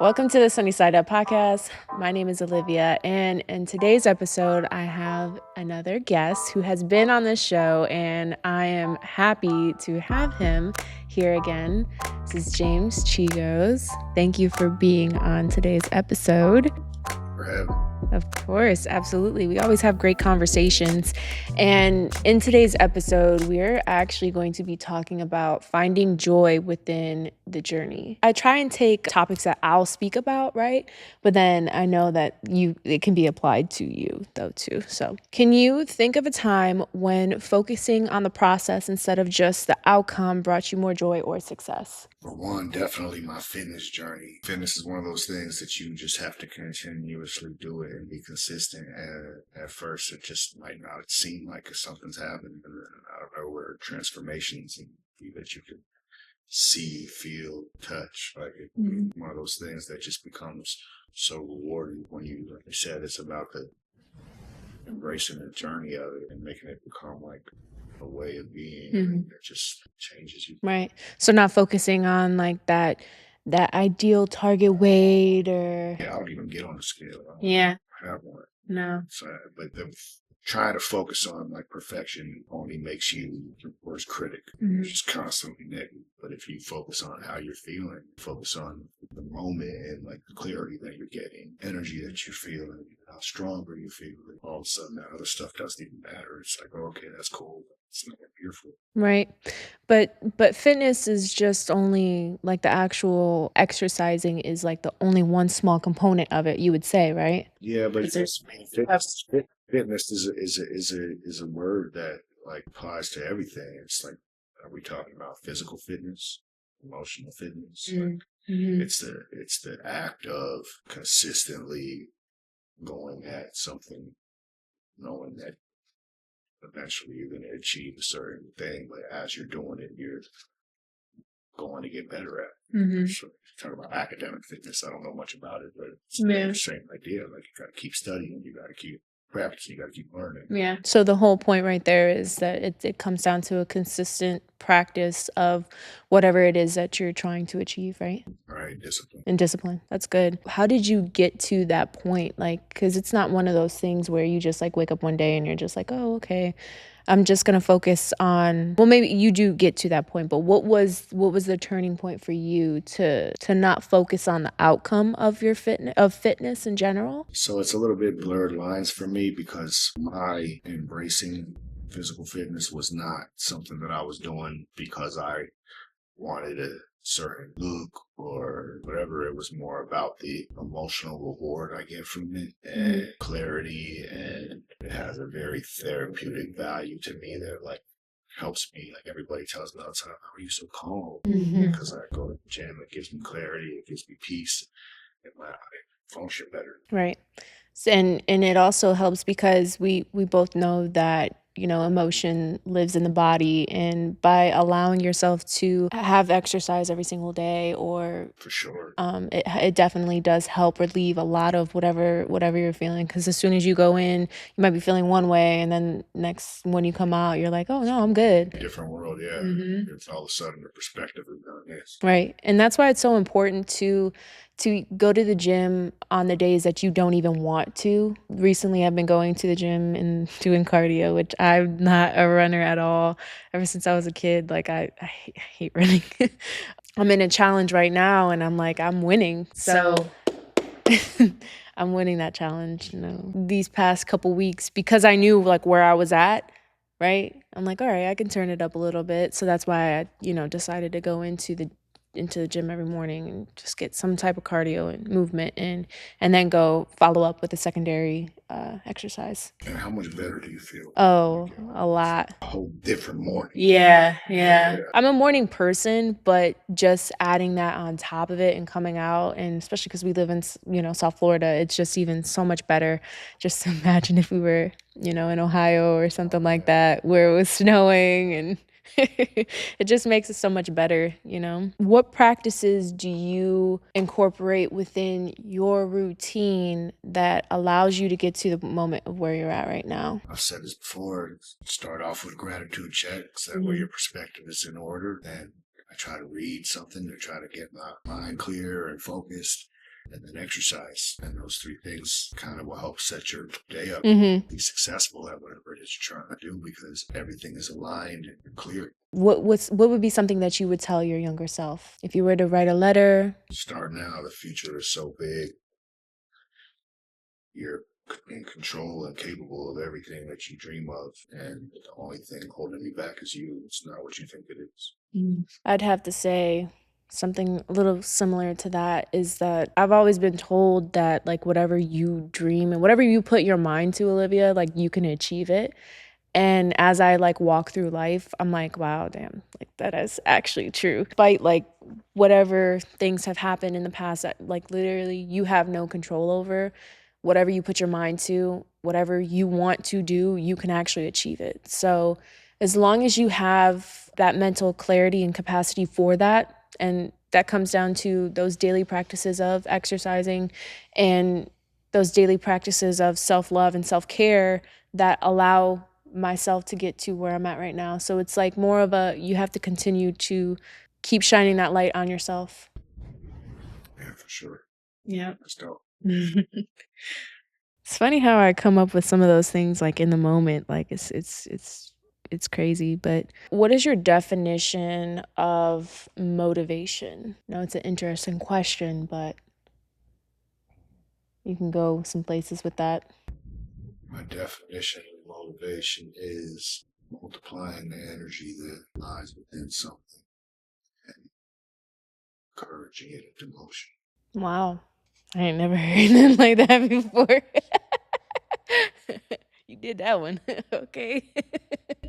Welcome to the Sunny Side Up podcast. My name is Olivia, and in today's episode, I have another guest who has been on this show, and I am happy to have him here again. This is Jaymes Chigos. Thank you for being on today's episode. For having me. Of course, absolutely. We always have great conversations. And in today's episode, we're actually going to be talking about finding joy within the journey. I try and take topics that I'll speak about, right? But then I know that it can be applied to you though too. So can you think of a time when focusing on the process instead of just the outcome brought you more joy or success? For one, definitely my fitness journey. Fitness is one of those things that you just have to continuously do it and be consistent. And at first, it just might not seem like something's happening. And then out of nowhere, transformations that you can see, feel, touch. One of those things that just becomes so rewarding when you, like you said, it's about the embracing the journey of it and making it become like a way of being that just changes you. Right. So not focusing on like that ideal target weight or Yeah, I don't even get on the scale. I don't yeah. have one. No. So, but trying to focus on like perfection only makes you your worst critic. You're just constantly negative. But if you focus on how you're feeling, focus on the moment and like the clarity that you're getting, energy that you're feeling, how stronger you feel, all of a sudden that other stuff doesn't even matter. It's like, oh, okay, that's cool. It's not beautiful. Right. But fitness is just only like the actual exercising is like the only one small component of it, you would say, right? Yeah, but Is there's fitness is a word that like applies to everything. It's like, are we talking about physical fitness, emotional fitness? Like, it's the act of consistently going at something, knowing that eventually you're going to achieve a certain thing, but as you're doing it, you're going to get better at it. So talk about academic fitness. I don't know much about it, but it's the same idea. Like you got to keep studying, you got to keep practicing, you got to keep learning. Yeah. So the whole point right there is that it comes down to a consistent practice of whatever it is that you're trying to achieve, right? Right, discipline. And discipline. That's good. How did you get to that point? Like, because it's not one of those things where you just like wake up one day and you're just like, oh, okay, I'm just gonna focus on. Well, maybe you do get to that point, but what was the turning point for you to not focus on the outcome of your fitness in general? So it's a little bit blurred lines for me because my embracing physical fitness was not something that I was doing because I wanted a certain look or whatever. It was more about the emotional reward I get from it and clarity, and it has a very therapeutic value to me that like helps me. Like everybody tells me all the time, how are you so calm? Because I go to the gym, it gives me clarity, it gives me peace, and I function better. Right. And it also helps because we both know that emotion lives in the body, and by allowing yourself to have exercise every single day or For sure. it definitely does help relieve a lot of whatever you're feeling, because as soon as you go in you might be feeling one way and then next when you come out you're like, oh no, I'm good. Different world, yeah. It's all of a sudden the perspective is done this. Right. And that's why it's so important to go to the gym on the days that you don't even want to. Recently, I've been going to the gym and doing cardio, which I'm not a runner at all. Ever since I was a kid, like I hate running. I'm in a challenge right now and I'm like, I'm winning. So I'm winning that challenge, these past couple weeks because I knew like where I was at. Right. I'm like, all right, I can turn it up a little bit. So that's why I, decided to go into the gym every morning and just get some type of cardio and movement and then go follow up with a secondary exercise. And how much better do you feel? Oh, a lot. A whole different morning. Yeah. I'm a morning person, but just adding that on top of it and coming out, and especially because we live in, South Florida, it's just even so much better. Just imagine if we were, in Ohio or something like that, where it was snowing and it just makes it so much better, What practices do you incorporate within your routine that allows you to get to the moment of where you're at right now? I've said this before, start off with gratitude checks. That way your perspective is in order. And I try to read something to try to get my mind clear and focused. and then exercise. And those three things kind of will help set your day up, be successful at whatever it is you're trying to do, because everything is aligned and clear. What would be something that you would tell your younger self if you were to write a letter? Start now. The future is so big. You're in control and capable of everything that you dream of, and the only thing holding you back is you. It's not what you think it is. I'd have to say something a little similar to that is that I've always been told that like whatever you dream and whatever you put your mind to, Olivia, like you can achieve it. And as I like walk through life, I'm like, wow, damn, like that is actually true. Despite like whatever things have happened in the past that like literally you have no control over, whatever you put your mind to, whatever you want to do, you can actually achieve it. So as long as you have that mental clarity and capacity for that, and that comes down to those daily practices of exercising and those daily practices of self-love and self-care that allow myself to get to where I'm at right now. So it's like more of a, you have to continue to keep shining that light on yourself. Yeah, for sure. Yeah. That's dope. It's funny how I come up with some of those things like in the moment. Like it's crazy. But what is your definition of motivation? No, it's an interesting question, but you can go some places with that. My definition of motivation is multiplying the energy that lies within something and encouraging it into motion. Wow. I ain't never heard nothing like that before. You did that one. Okay.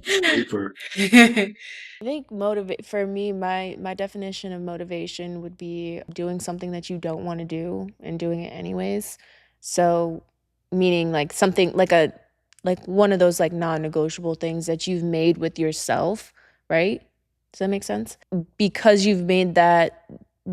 Paper. I think motivate for me, my definition of motivation would be doing something that you don't want to do and doing it anyways. So meaning like something like one of those like non-negotiable things that you've made with yourself, right? Does that make sense? Because you've made that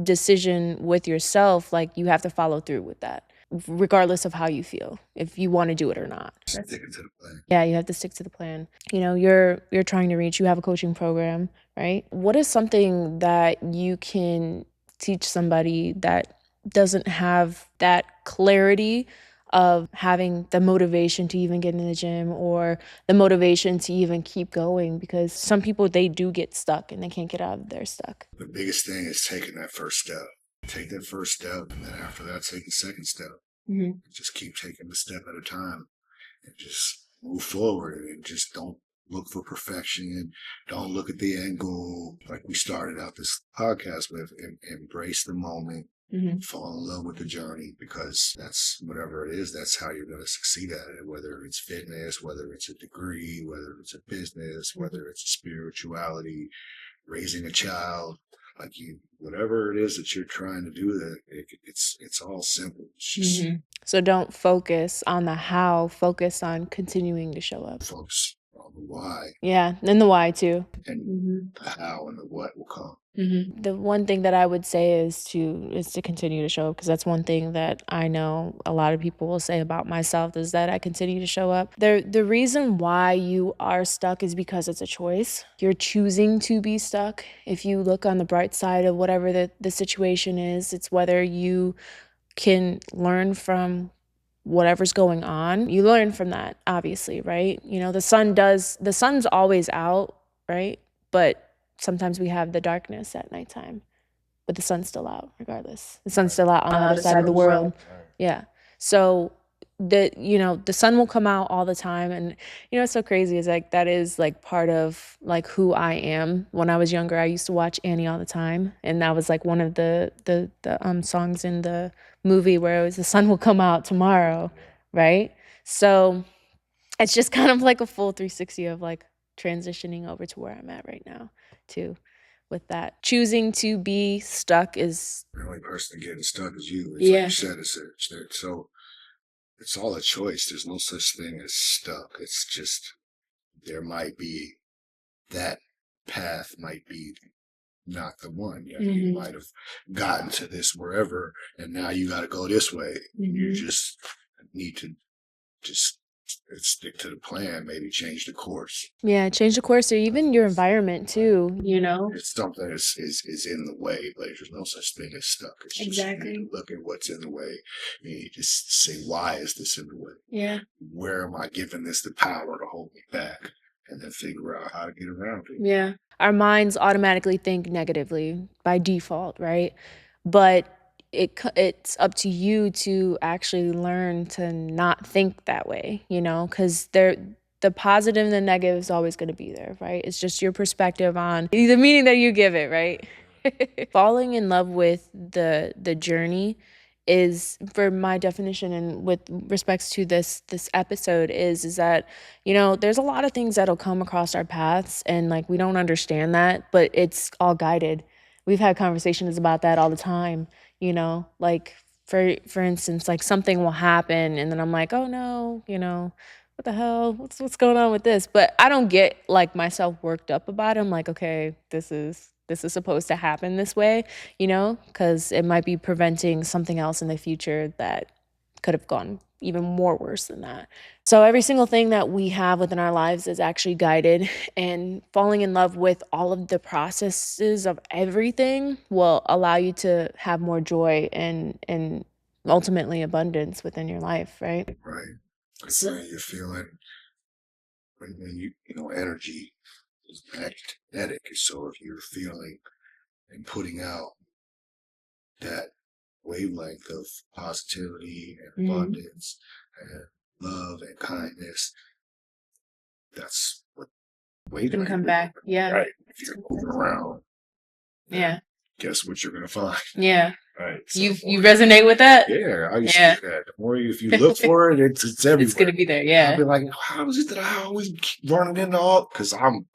decision with yourself, like you have to follow through with that regardless of how you feel, if you want to do it or not. Sticking to the plan. Yeah, you have to stick to the plan. You know, you're trying to reach, you have a coaching program, right? What is something that you can teach somebody that doesn't have that clarity of having the motivation to even get in the gym or the motivation to even keep going? Because some people, they do get stuck and they can't get out of their stuck. The biggest thing is taking that first step. Take that first step, and then after that, take the second step. Just keep taking the step at a time, and just move forward. And just don't look for perfection. Don't look at the end goal. Like we started out this podcast with, embrace the moment. Fall in love with the journey, because that's whatever it is, that's how you're going to succeed at it, whether it's fitness, whether it's a degree, whether it's a business, whether it's spirituality, raising a child, like you, whatever it is that you're trying to do, that it's all simple. It's just So don't focus on the how, focus on continuing to show up. focus on the why. Yeah, and the why too. And the how and the what will come. The one thing that I would say is to continue to show up, because that's one thing that I know a lot of people will say about myself is that I continue to show up. The reason why you are stuck is because it's a choice. You're choosing to be stuck. If you look on the bright side of whatever the situation is, it's whether you can learn from whatever's going on. You learn from that, obviously, right? You know, the sun's always out, right? But sometimes we have the darkness at nighttime, but the sun's still out regardless. The sun's still out on the other side of the world. Yeah. So the sun will come out all the time. And it's so crazy is like that is like part of like who I am. When I was younger, I used to watch Annie all the time. And that was like one of the songs in the movie where it was the sun will come out tomorrow, right? So it's just kind of like a full 360 of like transitioning over to where I'm at right now too, with that. Choosing to be stuck is the only person getting stuck is you. It's like you said, so it's all a choice. There's no such thing as stuck. It's just there might be that path might be not the one. You might have gotten to this wherever, and now you got to go this way. You just need to just stick to the plan, maybe change the course. Yeah, change the course or even your environment too, It's something is in the way, but there's no such thing as stuck. It's just you need to look at what's in the way. You need to say, why is this in the way? Yeah. Where am I giving this the power to hold me back? And then figure out how to get around it. Yeah. Our minds automatically think negatively by default, right? But it's up to you to actually learn to not think that way, because the positive and the negative is always going to be there, right? It's just your perspective on the meaning that you give it, right? Falling in love with the journey is, for my definition and with respects to this episode, is that there's a lot of things that'll come across our paths and like we don't understand that, but it's all guided. We've had conversations about that all the time, like for instance, like something will happen and then I'm like, oh no, what the hell, what's going on with this? But I don't get like myself worked up about it. I'm like, okay, this is supposed to happen this way, because it might be preventing something else in the future that could have gone even more worse than that. So every single thing that we have within our lives is actually guided, and falling in love with all of the processes of everything will allow you to have more joy and ultimately abundance within your life, right? Right. Because when you're feeling, when energy is magnetic. So if you're feeling and putting out that wavelength of positivity and abundance and love and kindness, that's what wavelength can come back. Yeah. Right. If you're moving around, yeah. Guess what you're gonna find? Yeah. Right. So you resonate with that? Yeah, I used to do that. The more if you look for it, it's everywhere. It's gonna be there. Yeah. I'll be like, how is it that I always keep running into all? Because I'm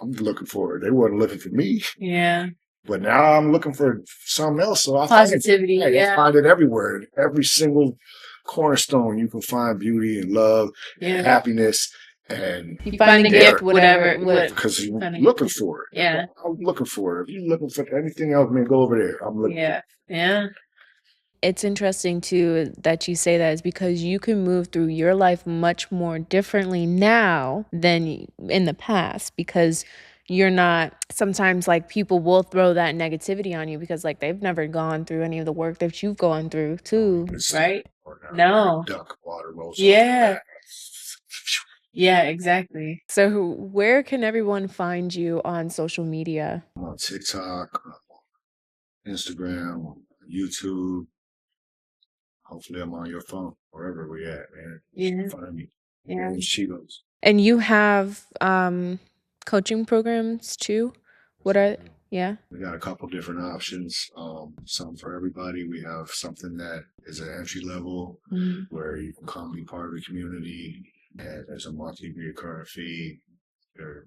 looking for it. They weren't looking for me. Yeah. But now I'm looking for something else. So I positivity. I find it everywhere. Every single cornerstone, you can find beauty and love and happiness. And you find the gift, whatever. Because you're looking for it. Yeah. I'm looking for it. If you're looking for anything else, man, go over there. I'm looking for it. Yeah. It's interesting too that you say that, is because you can move through your life much more differently now than in the past, because you're not, sometimes like people will throw that negativity on you because like they've never gone through any of the work that you've gone through too, right? No. Duck water rolls yeah. Yeah, exactly. So where can everyone find you on social media? I'm on TikTok, Instagram, YouTube. Hopefully I'm on your phone, wherever we at, man. Yeah. Find me. Yeah. Jaymes Chigos. And you have coaching programs too? What are We got a couple different options. Some for everybody. We have something that is an entry level where you can come be part of the community, and there's a monthly recurring fee. They're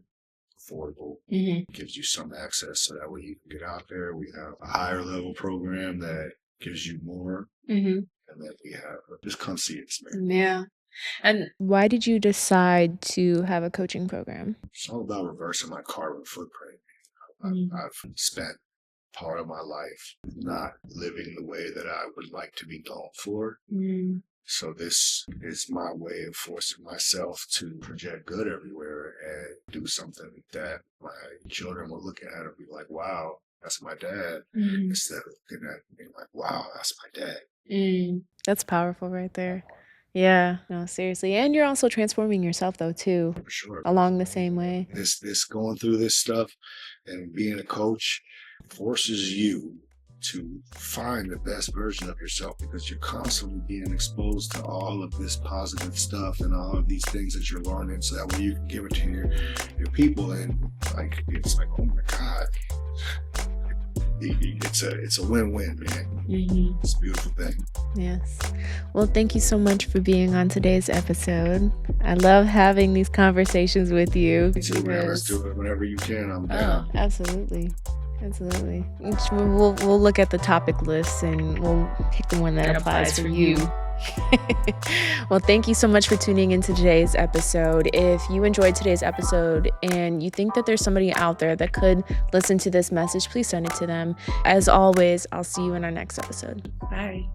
affordable. Gives you some access so that way you can get out there. We have a higher level program that gives you more. And then we have just come see us, man. Yeah. And why did you decide to have a coaching program? It's all about reversing my carbon footprint. I've spent part of my life not living the way that I would like to be known for. So this is my way of forcing myself to project good everywhere and do something that my children will look at and be like, wow, that's my dad. Instead of looking at me like, wow, that's my dad. That's powerful right there. Yeah, no, seriously. And you're also transforming yourself though too. For sure. Along the same way. This going through this stuff and being a coach forces you to find the best version of yourself, because you're constantly being exposed to all of this positive stuff and all of these things that you're learning, so that way you can give it to your people, and like it's like, oh my God. It's a win-win, man. It's a beautiful thing. Yes. Well, thank you so much for being on today's episode. I love having these conversations with you. Me too, man. Let's do it whenever you can. I'm down. Absolutely. We'll look at the topic list and we'll pick the one that applies for you. Well, thank you so much for tuning into today's episode. If you enjoyed today's episode and you think that there's somebody out there that could listen to this message, please send it to them. As always, I'll see you in our next episode. Bye.